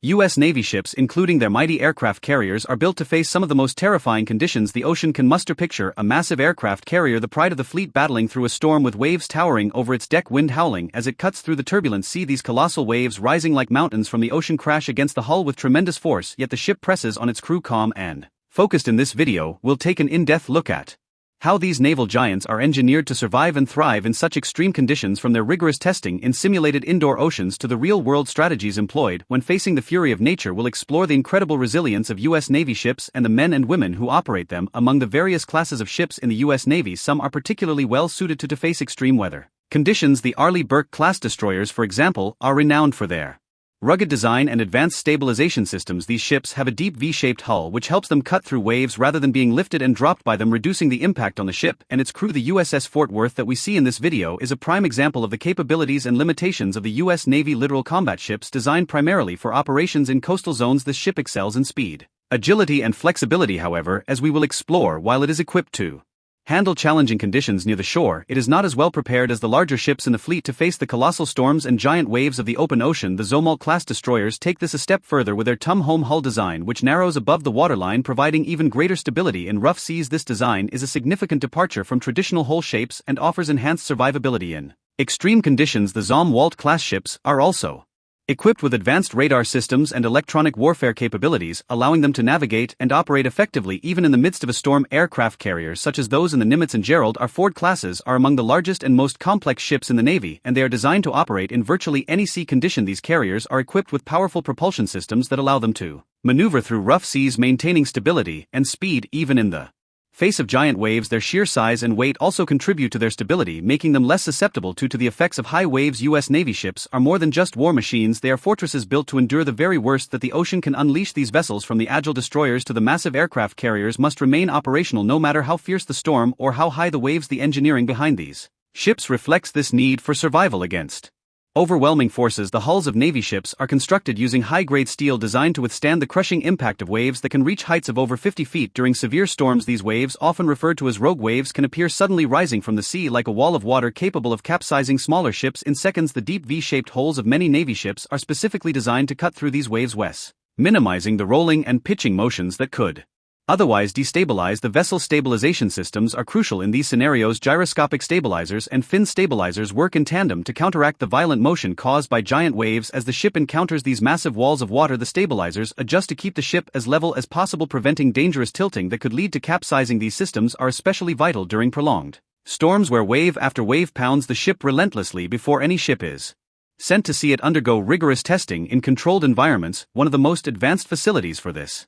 U.S. Navy ships, including their mighty aircraft carriers, are built to face some of the most terrifying conditions the ocean can muster. Picture a massive aircraft carrier, the pride of the fleet, battling through a storm with waves towering over its deck, wind howling as it cuts through the turbulent sea. These colossal waves rising like mountains from the ocean crash against the hull with tremendous force, yet the ship presses on, its crew calm and focused. In this video, we'll take an in-depth look at how these naval giants are engineered to survive and thrive in such extreme conditions, from their rigorous testing in simulated indoor oceans to the real-world strategies employed when facing the fury of nature. We'll explore the incredible resilience of U.S. Navy ships and the men and women who operate them. Among the various classes of ships in the U.S. Navy, some are particularly well suited to face extreme weather conditions. The Arleigh Burke-class destroyers, for example, are renowned for their rugged design and advanced stabilization systems. These ships have a deep V-shaped hull which helps them cut through waves rather than being lifted and dropped by them, reducing the impact on the ship and its crew. The USS Fort Worth that we see in this video is a prime example of the capabilities and limitations of the U.S. Navy littoral combat ships designed primarily for operations in coastal zones. This ship excels in speed, agility and flexibility, however, as we will explore. While it is equipped to handle challenging conditions near the shore, it is not as well prepared as the larger ships in the fleet to face the colossal storms and giant waves of the open ocean. The Zomalt-class destroyers take this a step further with their tum-home hull design, which narrows above the waterline, providing even greater stability in rough seas. This design is a significant departure from traditional hull shapes and offers enhanced survivability in extreme conditions. The Zomwalt-class ships are also equipped with advanced radar systems and electronic warfare capabilities, allowing them to navigate and operate effectively even in the midst of a storm. Aircraft carriers such as those in the Nimitz and Gerald R. Ford classes are among the largest and most complex ships in the Navy, and they are designed to operate in virtually any sea condition. These carriers are equipped with powerful propulsion systems that allow them to maneuver through rough seas, maintaining stability and speed even in the face of giant waves. Their sheer size and weight also contribute to their stability, making them less susceptible to the effects of high waves. U.S. Navy ships are more than just war machines, they are fortresses built to endure the very worst that the ocean can unleash. These vessels, from the agile destroyers to the massive aircraft carriers, must remain operational no matter how fierce the storm or how high the waves. The engineering behind these ships reflects this need for survival against overwhelming forces. The hulls of Navy ships are constructed using high-grade steel designed to withstand the crushing impact of waves that can reach heights of over 50 feet during severe storms. These waves, often referred to as rogue waves, can appear suddenly rising from the sea like a wall of water, capable of capsizing smaller ships in seconds. The deep V-shaped hulls of many Navy ships are specifically designed to cut through these waves, minimizing the rolling and pitching motions that could otherwise destabilize the vessel. Stabilization systems are crucial in these scenarios. Gyroscopic stabilizers and fin stabilizers work in tandem to counteract the violent motion caused by giant waves as the ship encounters these massive walls of water. The stabilizers adjust to keep the ship as level as possible, preventing dangerous tilting that could lead to capsizing. These systems are especially vital during prolonged storms where wave after wave pounds the ship relentlessly before any ship is sent to sea. It undergo rigorous testing in controlled environments. One of the most advanced facilities for this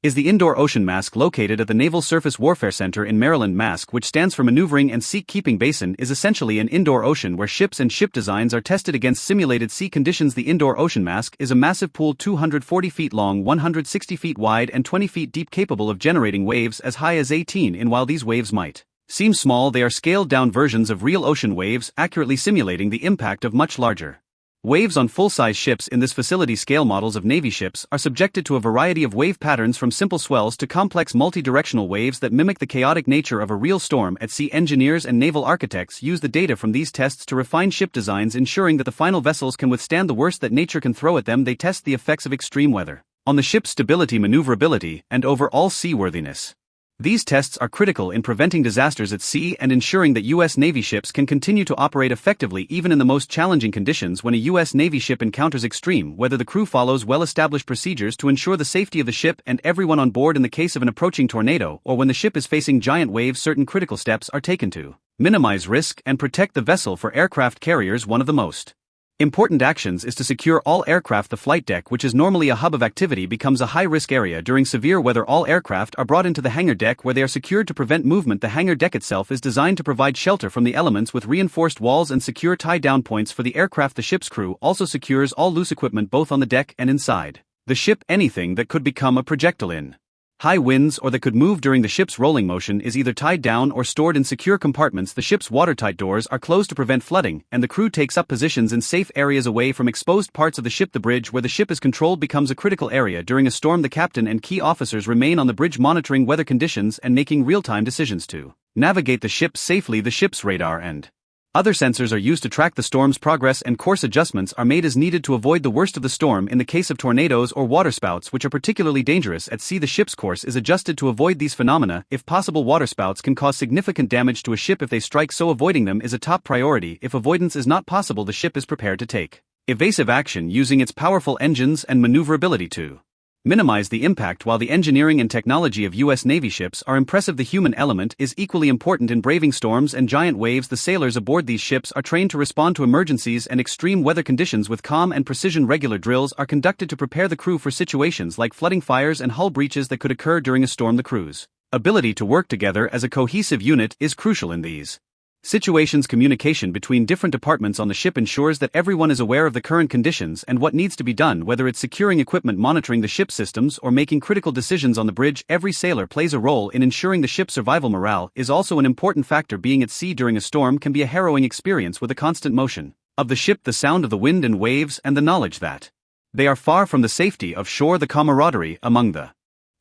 is the Indoor Ocean Mask, located at the Naval Surface Warfare Center in Maryland. MASC, which stands for Maneuvering and Sea Keeping Basin, is essentially an indoor ocean where ships and ship designs are tested against simulated sea conditions. The Indoor Ocean Mask is a massive pool 240 feet long, 160 feet wide and 20 feet deep, capable of generating waves as high as 18 in. While these waves might seem small, they are scaled-down versions of real ocean waves, accurately simulating the impact of much larger waves on full-size ships. In this facility, scale models of Navy ships are subjected to a variety of wave patterns, from simple swells to complex multi-directional waves that mimic the chaotic nature of a real storm at sea. Engineers and naval architects use the data from these tests to refine ship designs, ensuring that the final vessels can withstand the worst that nature can throw at them. They test the effects of extreme weather on the ship's stability, maneuverability, and overall seaworthiness. These tests are critical in preventing disasters at sea and ensuring that U.S. Navy ships can continue to operate effectively even in the most challenging conditions. When a U.S. Navy ship encounters extreme weather, the crew follows well-established procedures to ensure the safety of the ship and everyone on board. In the case of an approaching tornado or when the ship is facing giant waves, certain critical steps are taken to minimize risk and protect the vessel. For aircraft carriers, one of the most important actions is to secure all aircraft. The flight deck, which is normally a hub of activity, becomes a high-risk area during severe weather. All aircraft are brought into the hangar deck, where they are secured to prevent movement. The hangar deck itself is designed to provide shelter from the elements with reinforced walls and secure tie-down points for the aircraft. The ship's crew also secures all loose equipment both on the deck and inside the ship. Anything that could become a projectile in high winds or that could move during the ship's rolling motion is either tied down or stored in secure compartments. The ship's watertight doors are closed to prevent flooding, and the crew takes up positions in safe areas away from exposed parts of the ship. The bridge where the ship is controlled becomes a critical area during a storm. The captain and key officers remain on the bridge, monitoring weather conditions and making real-time decisions to navigate the ship safely. The ship's radar and Other sensors are used to track the storm's progress, and course adjustments are made as needed to avoid the worst of the storm. In the case of tornadoes or waterspouts, which are particularly dangerous at sea, the ship's course is adjusted to avoid these phenomena. If possible, waterspouts can cause significant damage to a ship if they strike, so avoiding them is a top priority. If avoidance is not possible, the ship is prepared to take evasive action using its powerful engines and maneuverability to minimize the impact. While the engineering and technology of U.S. Navy ships are impressive, the human element is equally important in braving storms and giant waves. The sailors aboard these ships are trained to respond to emergencies and extreme weather conditions with calm and precision. Regular drills are conducted to prepare the crew for situations like flooding, fires, and hull breaches that could occur during a storm. The crew's ability to work together as a cohesive unit is crucial in these situations. Communication between different departments on the ship ensures that everyone is aware of the current conditions and what needs to be done, whether it's securing equipment, monitoring the ship's systems, or making critical decisions on the bridge. Every sailor plays a role in ensuring the ship's survival. Morale is also an important factor. Being at sea during a storm can be a harrowing experience with the constant motion of the ship, the sound of the wind and waves, and the knowledge that they are far from the safety of shore. The camaraderie among the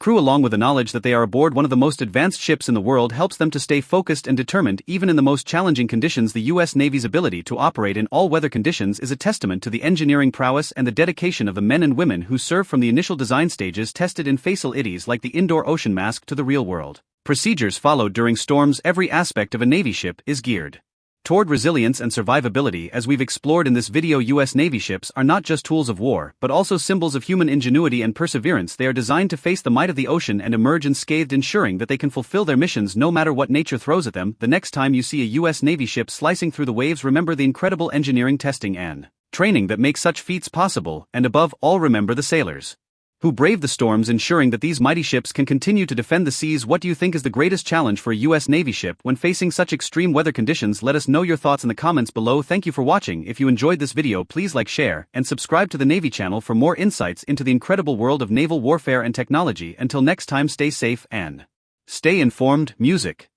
crew, along with the knowledge that they are aboard one of the most advanced ships in the world, helps them to stay focused and determined even in the most challenging conditions. The U.S. Navy's ability to operate in all weather conditions is a testament to the engineering prowess and the dedication of the men and women who serve. From the initial design stages tested in facilities like the indoor ocean mask to the real-world procedures followed during storms, every aspect of a Navy ship is geared toward resilience and survivability. As we've explored in this video, U.S. Navy ships are not just tools of war, but also symbols of human ingenuity and perseverance. They are designed to face the might of the ocean and emerge unscathed, ensuring that they can fulfill their missions no matter what nature throws at them. The next time you see a U.S. Navy ship slicing through the waves, remember the incredible engineering, testing, and training that make such feats possible, and above all, remember the sailors who brave the storms, ensuring that these mighty ships can continue to defend the seas. What do you think is the greatest challenge for a U.S. Navy ship when facing such extreme weather conditions? Let us know your thoughts in the comments below. Thank you for watching. If you enjoyed this video, please like, share, and subscribe to the Navy channel for more insights into the incredible world of naval warfare and technology. Until next time, stay safe and stay informed. Music.